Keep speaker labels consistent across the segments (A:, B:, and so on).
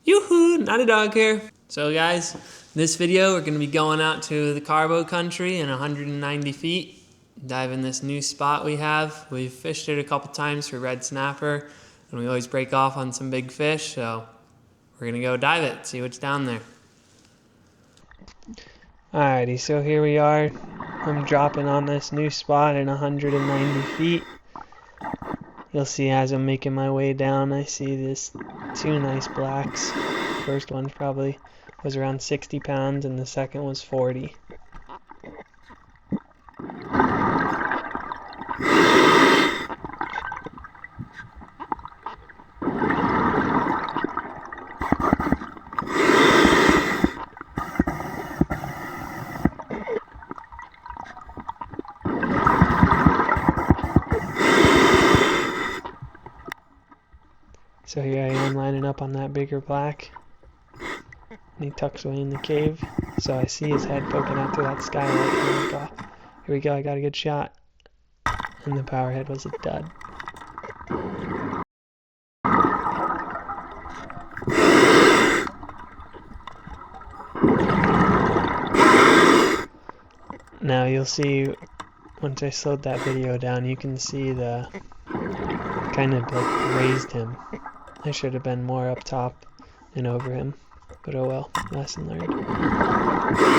A: Yoo-hoo, Naughty Dog here. So guys, in this video we're going to be going out to the Carbo country in 190 feet, diving this new spot we have. We've fished it a couple times for red snapper, and we always break off on some big fish, so we're going to go dive it, see what's down there. Alrighty, so here we are. I'm dropping on this new spot in 190 feet. You'll see as I'm making my way down, I see this two nice blacks. First one probably was around 60 pounds and the second was 40. So here I am lining up on that bigger black, and he tucks away in the cave. So I see his head poking out through that skylight, and I'm like, oh, here we go, I got a good shot. And the power head was a dud. Now you'll see, once I slowed that video down, you can see the kind of like raised him. I should have been more up top and over him, but oh well, lesson learned.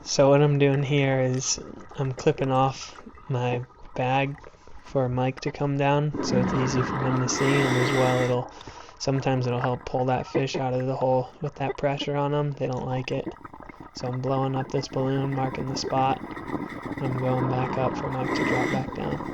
A: So what I'm doing here is I'm clipping off my bag for Mike to come down, so it's easy for him to see, and as well sometimes it'll help pull that fish out of the hole with that pressure on them. They don't like it. So I'm blowing up this balloon, marking the spot. I'm going back up for Mike to drop back down.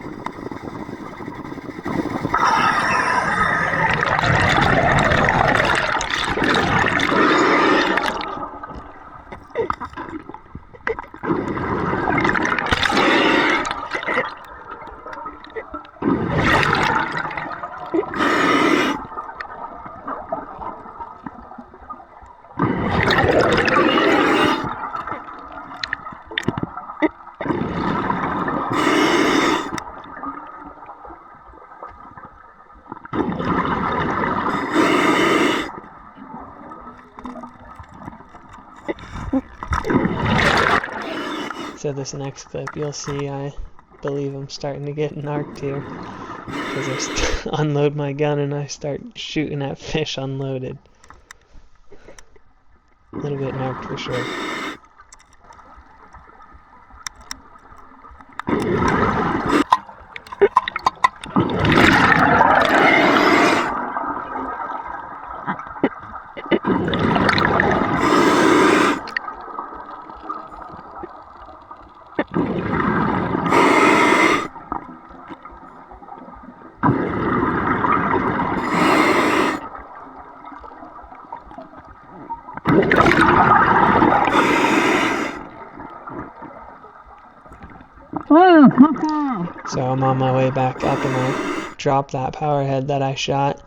A: So this next clip, you'll see I believe I'm starting to get narked here, because I unload my gun and I start shooting at fish unloaded. A little bit narked for sure. So I'm on my way back up and I drop that power head that I shot,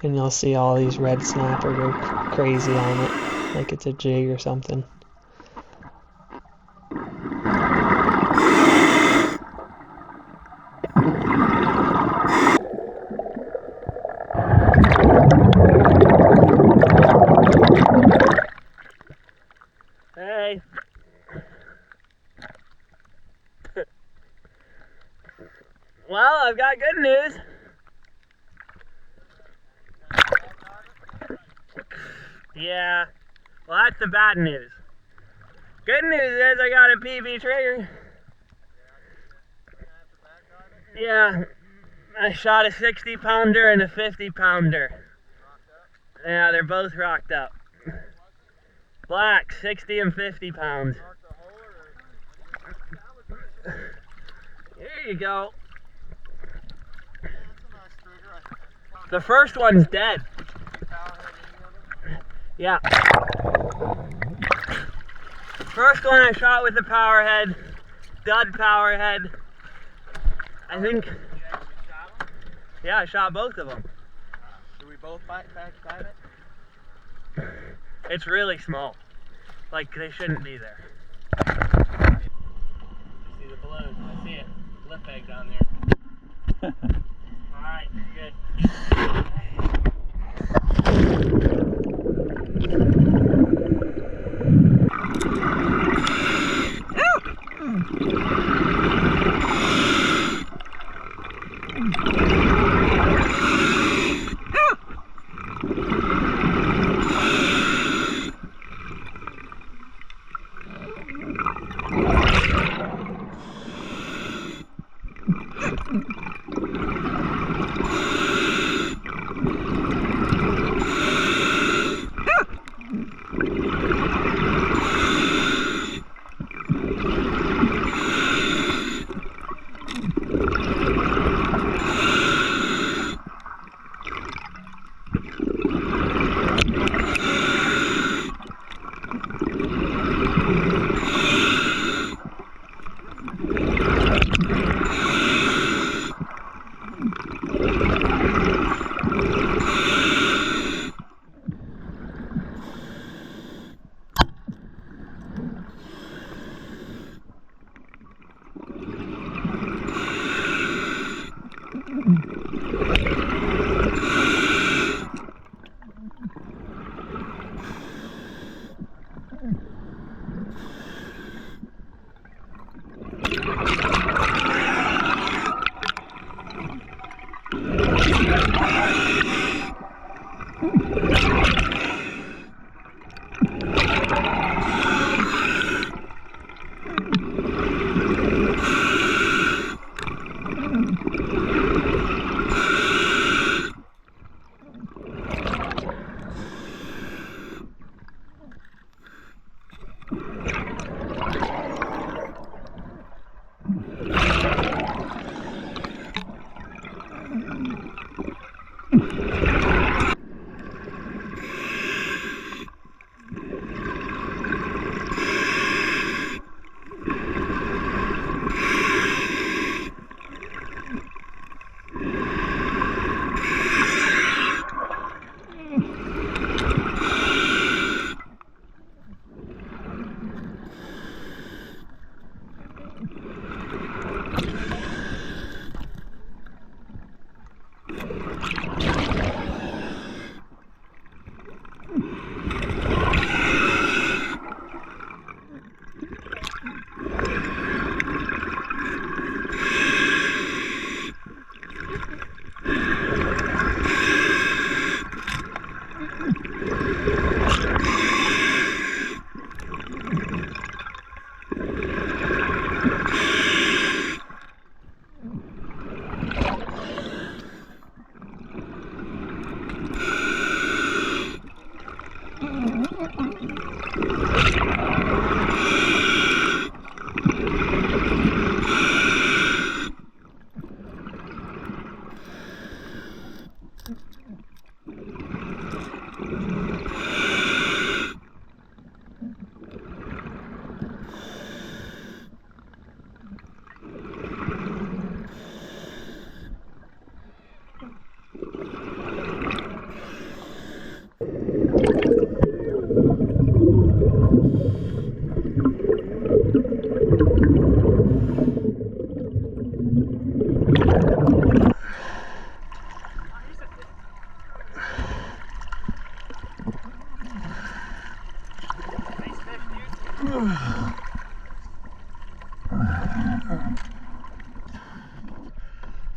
A: and you'll see all these red snapper go crazy on it, like it's a jig or something.
B: Hey. Well, I've got good news. Yeah, well, that's the bad news. Good news is I got a PB trigger. Yeah, I shot a 60 pounder and a 50 pounder. Yeah, they're both rocked up. Black, 60 and 50 pounds. There you go. The first one's dead. Yeah. First one I shot with the power head, dud power head. I think. Yeah, I shot both of them.
C: Do we both back it?
B: It's really small. Like, they shouldn't be there.
C: See the balloon? I see it. Lip egg down there.
B: Alright, good.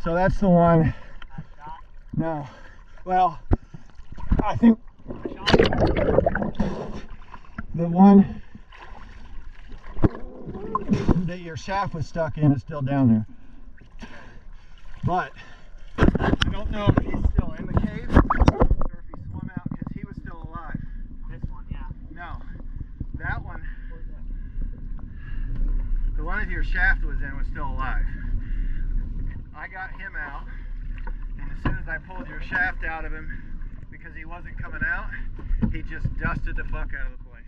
D: So that's the one. No. Well, I think the one that your shaft was stuck in is still down there. But I don't know if he's still in the cave or if he swum out because he was still alive.
B: This one, yeah.
D: No, that one, the one that your shaft was in was still alive. I got him out, and as soon as I pulled your shaft out of him, because he wasn't coming out, he just dusted the fuck out of the place.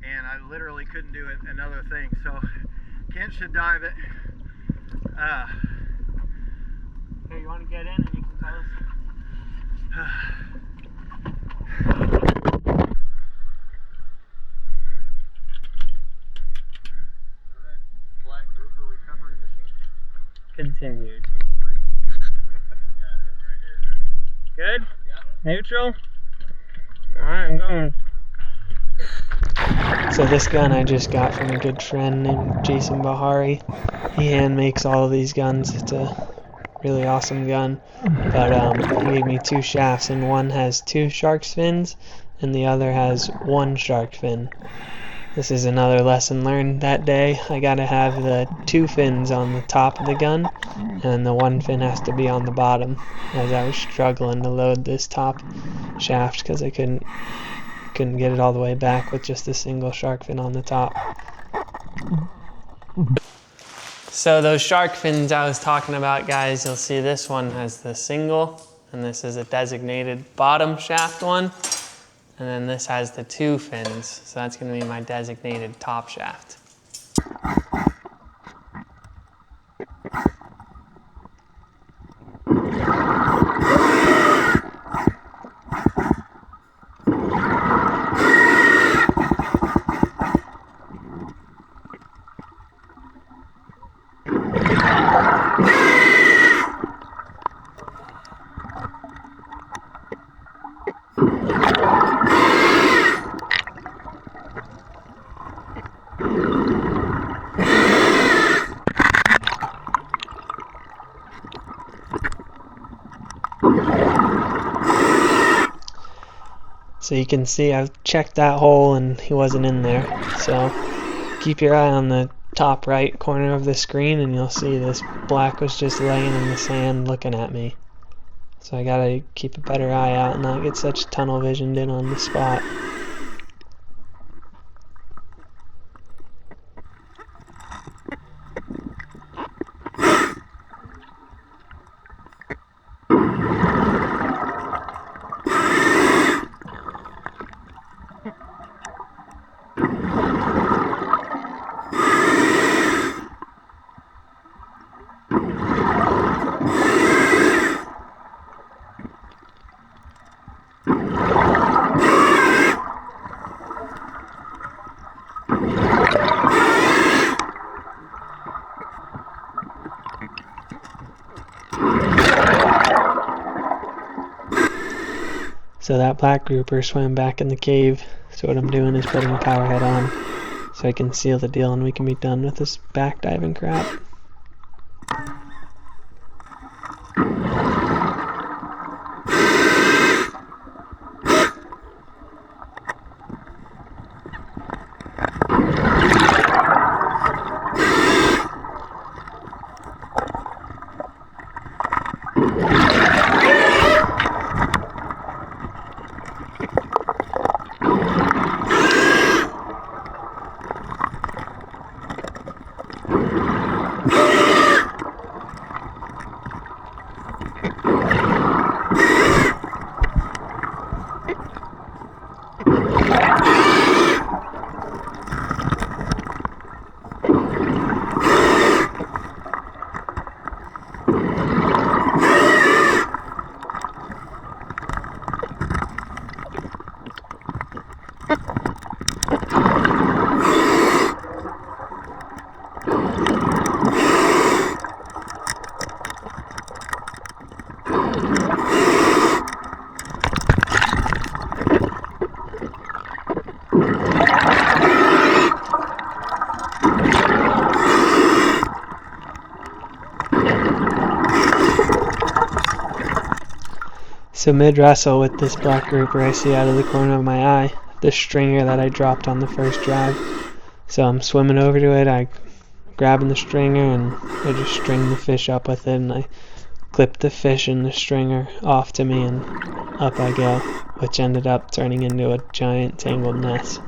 D: And I literally couldn't do another thing. So Kent should dive it.
B: Here, you want to get in and you can tell us?
D: Black grouper recovery machine.
B: Continued.
D: Take 3.
B: Good? Neutral? Alright, I'm going.
A: So this gun I just got from a good friend named Jason Bahari. He hand makes all of these guns. It's a really awesome gun. But he gave me 2 shafts, and one has 2 shark's fins and the other has 1 shark fin. This is another lesson learned that day. I gotta have the 2 fins on the top of the gun, and the 1 fin has to be on the bottom, as I was struggling to load this top shaft because I couldn't get it all the way back with just a single shark fin on the top. So those shark fins I was talking about, guys, you'll see this one has the single, and this is a designated bottom shaft one. And then this has the 2 fins, so that's going to be my designated top shaft. So you can see I've checked that hole and he wasn't in there. So keep your eye on the top right corner of the screen and you'll see this black was just laying in the sand looking at me. So I gotta keep a better eye out and not get such tunnel visioned in on the spot. So that black grouper swam back in the cave. So what I'm doing is putting a power head on so I can seal the deal and we can be done with this back diving crap. So mid-wrestle with this black grouper, I see out of the corner of my eye the stringer that I dropped on the first drive. So I'm swimming over to it, I grabbing the stringer, and I just string the fish up with it, and I clip the fish and the stringer off to me, and up I go, which ended up turning into a giant tangled mess.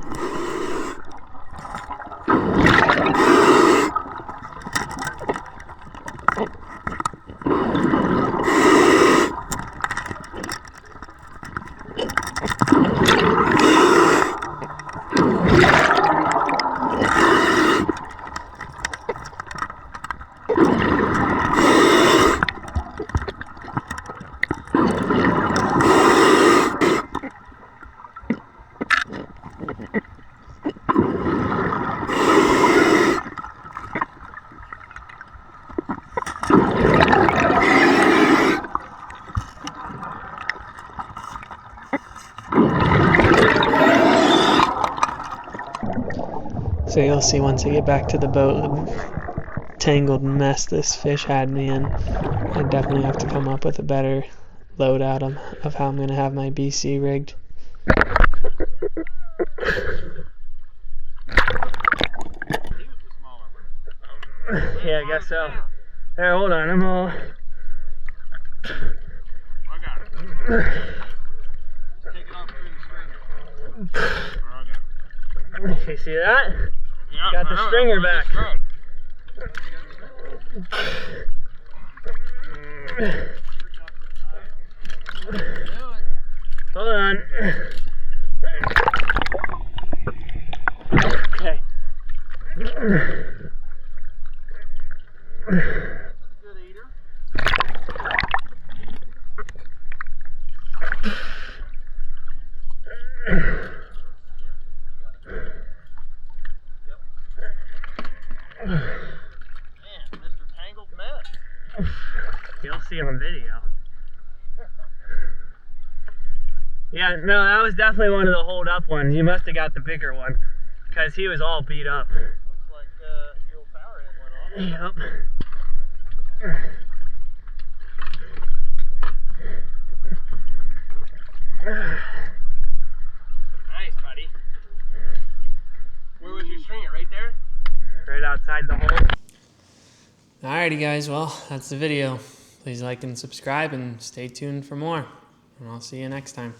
A: So you'll see once I get back to the boat, the tangled mess this fish had me in. I definitely have to come up with a better loadout of how I'm going to have my BC rigged.
B: Yeah, I guess so. Here, hold on, I'm all...
D: I got it. Just take it off through the stringer.
B: You see that?
C: Yeah,
B: Got the stringer back. Hold on. Okay.
D: Good eater. Man, Mr. Tangled Mess.
B: You'll see on video. Yeah, no, that was definitely one of the hold up ones. You must have got the bigger one, because he was all beat up.
D: Looks like the old power head went off.
B: Yep.
C: Nice, buddy. Where was your stringer? Right there?
B: Right outside the hole.
A: Alrighty guys, well, that's the video. Please like and subscribe and stay tuned for more. And I'll see you next time.